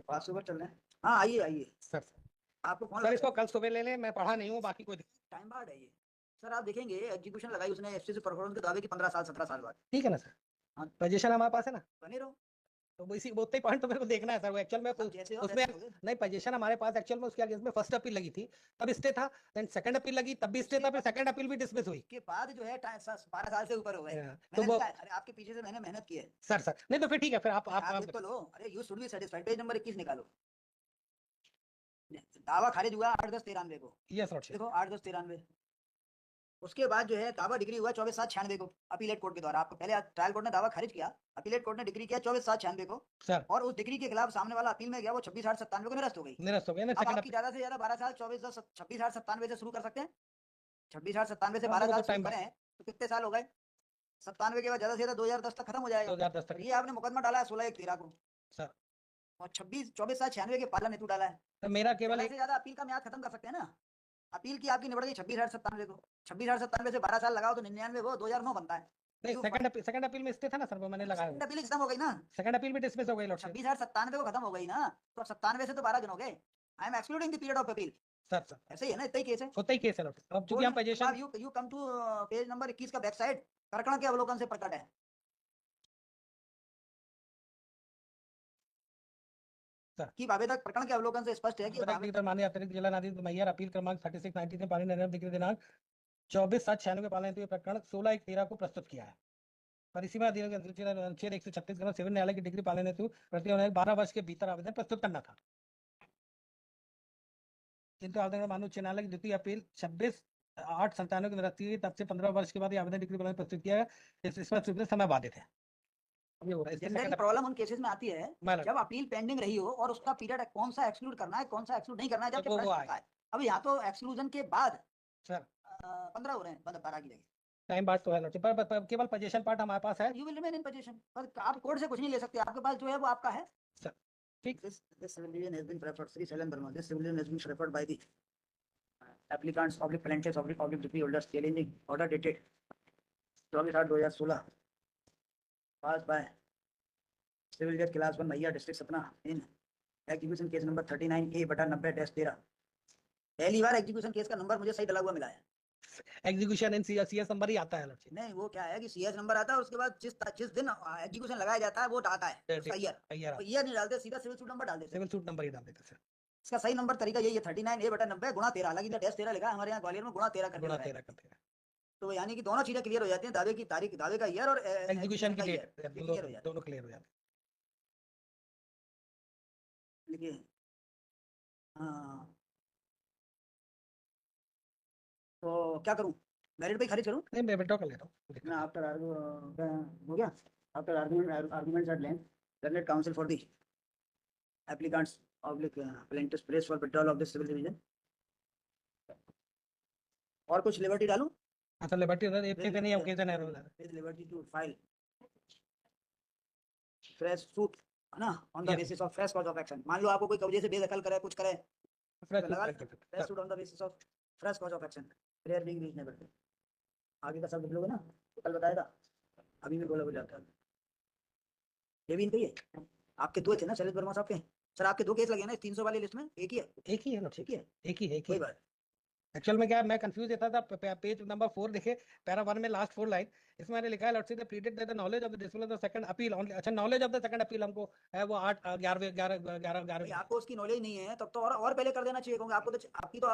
पाँच सुबह चल रहे हैं। हाँ आइए आइए। सर आपको कौन सर लग रहा इसको है? कल सुबह ले लें, मैं पढ़ा नहीं हूँ, बाकी कोई टाइम बाद है ये। सर आप देखेंगे एग्जीक्यूशन लगाई उसने एफसीसी परफॉर्मेंस के दावे की 15 साल 17 साल बाद। ठीक है ना सर। हाँ पोजीशन हमारे पास है ना, बने रहो। तो वो इसी वो उतना ही पॉइंट तो मेरे को देखना है सर। वो एक्चुअल में आप जैसे हो उसमें वैसे हो। नहीं, पोजीशन हमारे पास एक्चुअल में उसके अगेंस्ट में फर्स्ट अपील लगी थी, तब स्टे था। देन सेकंड अपील लगी, तब भी स्टे उसके था, फिर सेकंड अपील भी डिसमिस हुई। के बाद जो है 12 साल से ऊपर हो गए। तो मैंने वो लिखा है, अरे आपके पीछे से मैंने मेहनत की है। सर नहीं तो फिर ठीक है, फिर आप नहीं, आप, आप आप देख तो लो। अरे you should be satisfied, page number 21 निकालो। दावा खारिज हुआ 8/10/93 को। Yes lordship. देखो 8/10/93। उसके बाद जो है दावा डिग्री हुआ 24/7/96 को अपीलेट कोर्ट के द्वारा। आपको पहले ट्रायल कोर्ट ने दावा खारिज किया, अपीलेट कोर्ट ने डिग्री किया 24/7/96 को। सर और उस डिग्री के खिलाफ सामने वाला अपील में गया, वो 26/8/97 को निरस्त हो गई। निरस्त हो गया ना अब सेकंड आपकी अपील। ज्यादा से ज्यादा 12 साल 26/8/97 से शुरू कर सकते हैं। 26/8/97 से हाँ तो बारह वो तो साल शुरू टाइम करें तो कितने साल हो गए? 97 के बाद ज्यादा से ज्यादा 2010 तक खत्म हो दो जाएगा। हजार दस और तक ये आपने मुकदमा डाला है 16/1/13 को। सर। और 24/7/96 के पालन हेतु डाला है। तो मेरा केवल ज्यादा एक से ज्यादा अपील का म्याद खत्म कर सकते हैं ना। अपील की आपकी निबड़ गई 26/8/97 को। 26/8/97 से 12 साल लगाओ तो 99 वो 2009 बनता है। नहीं, यू सेकंड अपील में स्टे था ना सर, वो मैंने लगाया सेकंड हुआ। अपील खत्म हो गई ना। सेकंड अपील भी डिसमिस हो गई लॉर्डशिप। 26/8/97 को खत्म हो गई ना। तो अब 97 से तो 12 गिनोगे। I am excluding the period of appeal. Sir ऐसे ही है ना, इतना ही केस है। होता ही केस है लॉर्डशिप। अब चूंकि कोर्ट हम ने अब position you come to page number 21 का बैक साइड। प्रकरण के अवलोकन से प्रकट है। सर कि आवेदक प्रकरण के अवलोकन से स्पष्ट है कि माननीय अतिरिक्त जिला न्यायाधीश मैयर अपील क्रमांक 36/93 पानी नगर डिग्री दिनांक 24/7/96 के पालन हेतु ये प्रकरण 16/1/13 को प्रस्तुत किया है। पर इसी में अनुच्छेद 136 ग्राम सिविल न्यायालय की डिग्री पालन हेतु प्रति 12 वर्ष के भीतर आवेदन प्रस्तुत करना था। किंतु आवेदन माननीय उच्च न्यायालय की द्वितीय अपील 26/8/97 को निरस्त हुई, तब से 15 वर्ष के बाद ये आवेदन डिग्री पालन प्रस्तुत किया गया। इसमें समय बाधित है। ये हो रहा है इसमें जनरली सेकंड प्रॉब्लम उन केसेस में आती है अपील। जब अपील पेंडिंग रही हो और उसका पीरियड कौन सा एक्सक्लूड करना है कौन सा एक्सक्लूड नहीं करना है, जब जब वो प्रश्न आए होता है। अब यहाँ तो एक्सक्लूजन के बाद सर 15 हो रहे हैं, मतलब 12 की जगह। टाइम बात तो है लॉर्डशिप, पर केवल पोजीशन पार्ट हमारे पास है। You will remain in position, पर आप कोर्ट से कुछ नहीं ले सकते, आपके पास जो है वो आपका है। सर ठीक। This civil division has been preferred, Sri Shailen Verma. This civil division has been preferred by the applicants, public plaintiffs, public degree holders, challenging order dated 24/8/2016, passed by civil judge class 1 Maiya district Satna in execution case number 39A/90-13। पहली बार execution case का number मुझे सही डला हुआ मिला है। Execution इन CS number ही आता है लॉर्डशिप। नहीं वो क्या है कि सीएस नंबर आता है और उसके बाद जिस दिन एग्जीक्यूशन लगाया जाता है वो आता है उसका ईयर। तो ईयर नहीं डालते, सीधा सिविल सूट नंबर डाल देते। सिविल सूट नंबर ही डाल देते सर। इसका सही नंबर तरीका यही है 39A/90 गुणा 13, हालांकि 13 लिखा है हमारे यहाँ ग्वालियर में गुणा 13 करके गुणा लगाया 13 है। करते हैं। तो यानी कि दोनों चीजें क्लियर हो जाती हैं, दावे की तारीख, दावे का ईयर और एग्जीक्यूशन एग्जीक्यूशन की का ईयर डेट क्लियर हो जाता दोनों क्लियर हो जाते हैं। है। देखिए हाँ, तो क्या करूं? मेरिट पे खारिज करूं? नहीं मैं विड्रॉ कर लेता हूँ, ना दिक्कत नहीं। आफ्टर हो गया। After arguments at length, learned counsel for the applicants oblique plaintiffs press for withdrawal of this civil division। और कुछ लिबर्टी डालूं? अच्छा लिबर्टी नहीं ओकेजन है with liberty to file fresh suit, है ना, on the basis of fresh cause of action। मान लो आपको कोई कब्जे से बेदखल करे कुछ करे तो लगा fresh suit on the basis of fresh cause of action, prayer being reasonable। आगे का सब लिख लोगे ना, तो कल बताएगा, अभी भी बोला हो जाता है। ये भी इनका ही है। आपके दो थे ना शैलेश वर्मा साहब के? सर आपके दो केस लगे ना 300 वाली लिस्ट में? एक ही है? एक ही है एक ही है, एक ही कोई बात। एक्चुअल में क्या है, मैं कंफ्यूज रहता था। पेज नंबर 4 देखे, पैरा 1 में लास्ट 4 लाइन, इसमें मैंने लिखा है lordship the pleaded that the knowledge of the dismissal of the second appeal only. अच्छा knowledge of the second appeal हमको है वो 8 11 11 11 आपको उसकी नॉलेज नहीं है तब तो और पहले कर देना चाहिए, क्योंकि आपको तो आपकी तो